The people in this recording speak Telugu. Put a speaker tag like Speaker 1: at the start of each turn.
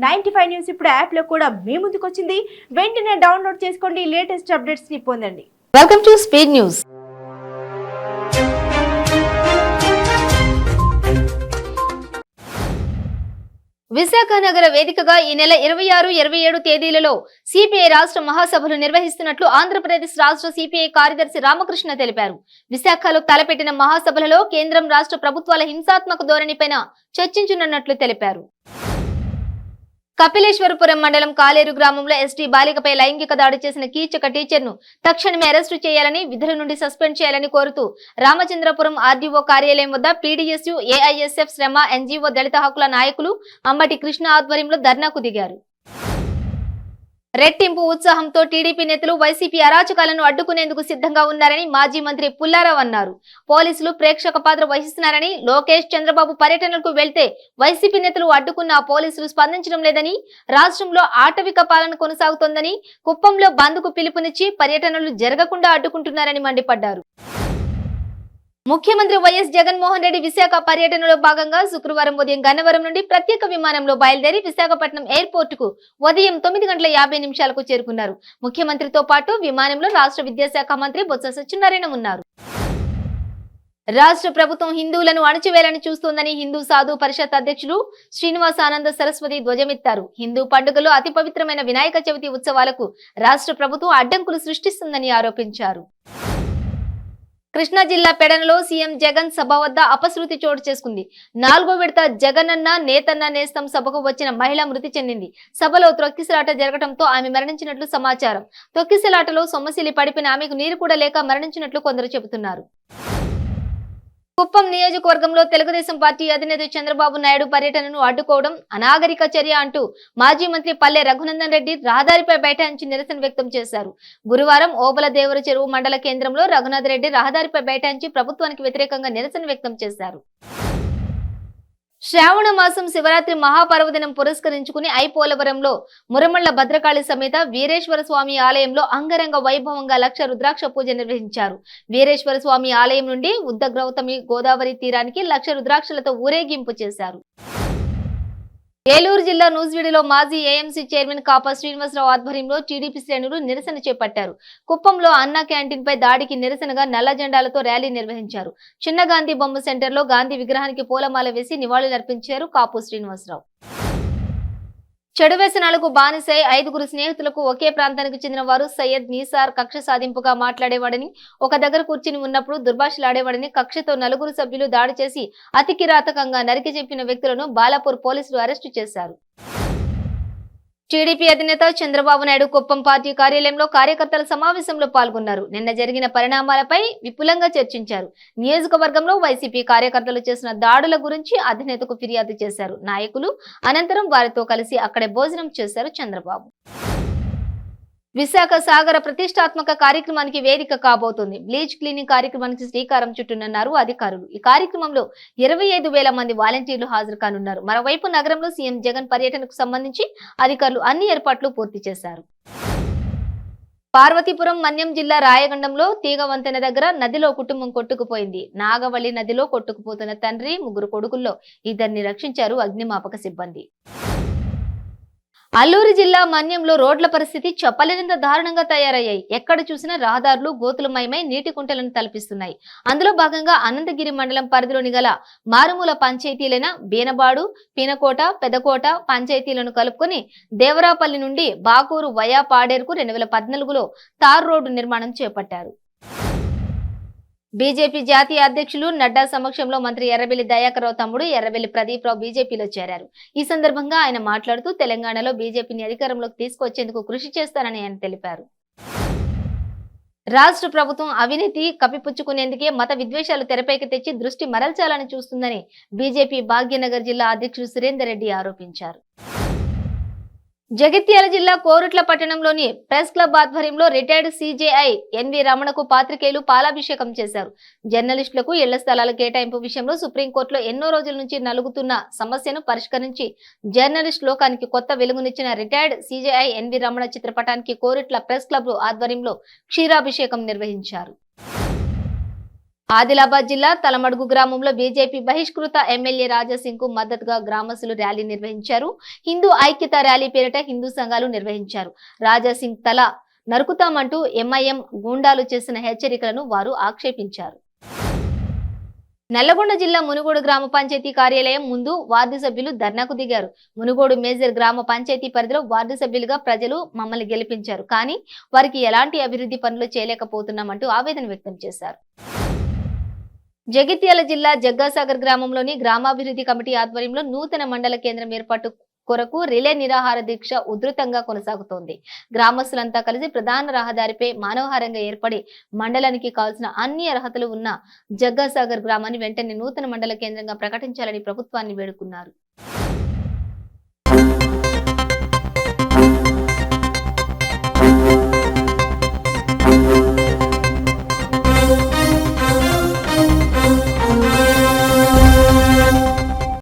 Speaker 1: 95 న్యూస్ ఇప్పుడు యాప్ లో కూడా మీ ముందుకు వచ్చింది. వెంటనే డౌన్లోడ్ చేసుకోండి, లేటెస్ట్ అప్డేట్స్ ని పొందండి.
Speaker 2: Welcome to speed news. Visakha నగర వేదికగా ఈ నెల 26, 27 తేదీలలో సిపిఐ రాష్ట్ర మహాసభలు నిర్వహిస్తున్నట్లు ఆంధ్రప్రదేశ్ రాష్ట్ర సిపిఐ కార్యదర్శి రామకృష్ణ తెలిపారు. విశాఖలో తలపెట్టిన మహాసభలలో కేంద్రం, రాష్ట్ర ప్రభుత్వాల హింసాత్మక ధోరణిపైన చర్చించనున్నట్లు తెలిపారు. కపిలేశ్వరపురం మండలం కాలేరు గ్రామంలో ఎస్టీ బాలికపై లైంగిక దాడి చేసిన కీచక టీచర్ను తక్షణమే అరెస్టు చేయాలని, విధుల నుండి సస్పెండ్ చేయాలని కోరుతూ రామచంద్రపురం ఆర్డీఓ కార్యాలయం వద్ద పీడీఎస్యు, ఏఐఎస్ఎఫ్, శ్రమ, ఎన్జీఓ, దళిత హక్కుల నాయకులు అంబటి కృష్ణ ఆధ్వర్యంలో ధర్నాకు దిగారు. రెట్టింపు ఉత్సాహంతో టీడీపీ నేతలు వైసీపీ అరాచకాలను అడ్డుకునేందుకు సిద్ధంగా ఉన్నారని మాజీ మంత్రి పుల్లారావు అన్నారు. పోలీసులు ప్రేక్షక పాత్ర వహిస్తున్నారని, లోకేష్, చంద్రబాబు పర్యటనలకు వెళ్తే వైసీపీ నేతలు అడ్డుకున్న పోలీసులు స్పందించడం లేదని, రాష్ట్రంలో ఆటవిక పాలన కొనసాగుతోందని, కుప్పంలో బంద్కు పిలుపునిచ్చి పర్యటనలు జరగకుండా అడ్డుకుంటున్నారని మండిపడ్డారు. ముఖ్యమంత్రి వైఎస్ జగన్మోహన్ రెడ్డి విశాఖ పర్యటనలో భాగంగా శుక్రవారం ఉదయం గన్నవరం నుండి ప్రత్యేక విమానంలో బయలుదేరి విశాఖపట్నం ఎయిర్పోర్ట్ కు ఉదయం 9:50 చేరుకున్నారు. ముఖ్యమంత్రితో పాటు విమానంలో రాష్ట్ర విద్యాశాఖ మంత్రి బొత్స సత్యనారాయణ ఉన్నారు. రాష్ట్ర ప్రభుత్వం హిందువులను అణచివేయాలని చూస్తోందని హిందూ సాధు పరిషత్ అధ్యక్షులు శ్రీనివాసానంద సరస్వతి ధ్వజమెత్తారు. హిందూ పండుగలో అతి పవిత్రమైన వినాయక చవితి ఉత్సవాలకు రాష్ట్ర ప్రభుత్వం అడ్డంకులు సృష్టిస్తుందని ఆరోపించారు. కృష్ణా జిల్లా పెడనలో సీఎం జగన్ సభ వద్ద అపశృతి చోటు చేసుకుంది. 4వ విడత జగనన్న నేతన్న నేస్తం సభకు వచ్చిన మహిళ మృతి చెందింది. సభలో తొక్కిసలాట జరగడంతో ఆమె మరణించినట్లు సమాచారం. తొక్కిసలాటలో సొమ్మసిలి పడిపిన ఆమెకు నీరు కూడా లేక మరణించినట్లు కొందరు చెబుతున్నారు. కుప్పం నియోజకవర్గంలో తెలుగుదేశం పార్టీ అధినేత చంద్రబాబు నాయుడు పర్యటనను అడ్డుకోవడం అనాగరిక చర్య అంటూ మాజీ మంత్రి పల్లె రఘునందన్ రెడ్డి రహదారిపై బైఠాయించి నిరసన వ్యక్తం చేశారు. గురువారం ఓబల దేవర చెరువు మండల కేంద్రంలో రఘునాథ్ రెడ్డి రహదారిపై బైఠాయించి ప్రభుత్వానికి వ్యతిరేకంగా నిరసన వ్యక్తం చేశారు. శ్రావణ మాసం శివరాత్రి మహాపర్వదినం పురస్కరించుకుని ఐపోలవరంలో మురమళ్ల భద్రకాళి సమేత వీరేశ్వర స్వామి ఆలయంలో అంగరంగ వైభవంగా లక్ష రుద్రాక్ష పూజ నిర్వహించారు. వీరేశ్వర స్వామి ఆలయం నుండి ఉద్దగ్రౌతమి గోదావరి తీరానికి లక్ష రుద్రాక్షలతో ఊరేగింపు చేశారు. ఏలూరు జిల్లా నూజివీడులో మాజీ ఏఎంసీ చైర్మన్ కాపా శ్రీనివాసరావు ఆధ్వర్యంలో టీడీపీ శ్రేణులు నిరసన చేపట్టారు. కుప్పంలో అన్నా క్యాంటీన్ పై దాడికి నిరసనగా నల్ల జెండాలతో ర్యాలీ నిర్వహించారు. చిన్న గాంధీ బొమ్మ సెంటర్లో గాంధీ విగ్రహానికి పూలమాల వేసి నివాళులర్పించారు కాపు శ్రీనివాసరావు. చెడు వ్యసనాలకు బానిసై 5గురు స్నేహితులకు ఒకే ప్రాంతానికి చెందిన వారు సయ్యద్ నీసార్ కక్ష సాధింపుగా మాట్లాడేవాడని, ఒక దగ్గర కూర్చుని ఉన్నప్పుడు దుర్భాషలాడేవాడని, కక్షతో 4 సభ్యులు దాడి చేసి అతి కిరాతకంగా నరికి చెప్పిన వ్యక్తులను బాలాపూర్ పోలీసులు అరెస్టు చేశారు. టీడీపీ అధినేత చంద్రబాబు నాయుడు కుప్పం పార్టీ కార్యాలయంలో కార్యకర్తల సమావేశంలో పాల్గొన్నారు. నిన్న జరిగిన పరిణామాలపై విపులంగా చర్చించారు. నియోజకవర్గంలో వైసీపీ కార్యకర్తలు చేసిన దాడుల గురించి అధినేతకు ఫిర్యాదు చేశారు. నాయకులు అనంతరం వారితో కలిసి అక్కడే భోజనం చేశారు చంద్రబాబు. విశాఖ సాగర ప్రతిష్టాత్మక కార్యక్రమానికి వేదిక కాబోతోంది. బ్లీచ్ క్లీనింగ్ కార్యక్రమానికి శ్రీకారం చుట్టనున్నారు అధికారులు. ఈ కార్యక్రమంలో 25,000 మంది వాలంటీర్లు హాజరు కానున్నారు. మరోవైపు నగరంలో సీఎం జగన్ పర్యటనకు సంబంధించి అధికారులు అన్ని ఏర్పాట్లు పూర్తి చేశారు. పార్వతీపురం మన్యం జిల్లా రాయగండంలో తీగ వంతెన దగ్గర నదిలో కుటుంబం కొట్టుకుపోయింది. నాగవల్లి నదిలో కొట్టుకుపోతున్న తండ్రి, 3 కొడుకుల్లో 2ని రక్షించారు అగ్నిమాపక సిబ్బంది. అల్లూరు జిల్లా మన్యంలో రోడ్ల పరిస్థితి చెప్పలేనంత దారుణంగా తయారయ్యాయి. ఎక్కడ చూసినా రహదారులు గోతులమయమై నీటి కుంటలను తలపిస్తున్నాయి. అందులో భాగంగా అనంతగిరి మండలం పరిధిలోని గల మారుమూల పంచాయతీలైన బీనబాడు, పీనకోట, పెదకోట పంచాయతీలను కలుపుకొని దేవరాపల్లి నుండి బాకూరు వయా పాడేరుకు 2014లో తార్ రోడ్డు నిర్మాణం చేపట్టారు. బీజేపీ జాతీయ అధ్యక్షులు నడ్డా సమక్షంలో మంత్రి ఎర్రబెల్లి దయాకర్రావు తమ్ముడు ఎర్రబెల్లి ప్రదీప్ రావు బీజేపీలో చేరారు. ఈ సందర్భంగా ఆయన మాట్లాడుతూ తెలంగాణలో బీజేపీని అధికారంలోకి తీసుకొచ్చేందుకు కృషి చేస్తారని ఆయన తెలిపారు. రాష్ట్ర ప్రభుత్వం అవినీతి కప్పిపుచ్చుకునేందుకే మత విద్వేషాలు తెరపైకి తెచ్చి దృష్టి మరల్చాలని చూస్తుందని బీజేపీ భాగ్యనగర్ జిల్లా అధ్యక్షుడు సురేందర్ రెడ్డి ఆరోపించారు. జగిత్యాల జిల్లా కోరుట్ల పట్టణంలోని ప్రెస్ క్లబ్ ఆధ్వర్యంలో రిటైర్డ్ సీజేఐ ఎన్వి రమణకు పాత్రికేయులు పాలాభిషేకం చేశారు. జర్నలిస్టులకు ఇళ్ల స్థలాల కేటాయింపు విషయంలో సుప్రీంకోర్టులో ఎన్నో రోజుల నుంచి నలుగుతున్న సమస్యను పరిష్కరించి జర్నలిస్ట్ లోకానికి కొత్త వెలుగునిచ్చిన రిటైర్డ్ సీజేఐ ఎన్వి రమణ చిత్రపటానికి కోరుట్ల ప్రెస్ క్లబ్ ఆధ్వర్యంలో క్షీరాభిషేకం నిర్వహించారు. ఆదిలాబాద్ జిల్లా తలమడుగు గ్రామంలో బీజేపీ బహిష్కృత ఎమ్మెల్యే రాజాసింగ్ కు మద్దతుగా గ్రామస్తులు ర్యాలీ నిర్వహించారు. హిందూ ఐక్యత ర్యాలీ పేరిట హిందూ సంఘాలు నిర్వహించారు. రాజాసింగ్ తల నరుకుతామంటూ ఎంఐఎం గూండాలు చేసిన హెచ్చరికలను వారు ఆక్షేపించారు. నల్లగొండ జిల్లా మునుగోడు గ్రామ పంచాయతీ కార్యాలయం ముందు వార్డు సభ్యులు ధర్నాకు దిగారు. మునుగోడు మేజర్ గ్రామ పంచాయతీ పరిధిలో వార్డు సభ్యులుగా ప్రజలు మమ్మల్ని గెలిపించారు, కానీ వారికి ఎలాంటి అభివృద్ధి పనులు చేయలేకపోతున్నామంటూ ఆవేదన వ్యక్తం చేశారు. జగిత్యాల జిల్లా జగ్గాసాగర్ గ్రామంలోని గ్రామాభివృద్ధి కమిటీ ఆధ్వర్యంలో నూతన మండల కేంద్రం ఏర్పాటు కొరకు రిలే నిరాహార దీక్ష ఉధృతంగా కొనసాగుతోంది. గ్రామస్తులంతా కలిసి ప్రధాన రహదారిపై మానవహారంగా ఏర్పడి మండలానికి కావాల్సిన అన్ని అర్హతలు ఉన్న జగ్గాసాగర్ గ్రామాన్ని వెంటనే నూతన మండల కేంద్రంగా ప్రకటించాలని ప్రభుత్వాన్ని వేడుకున్నారు.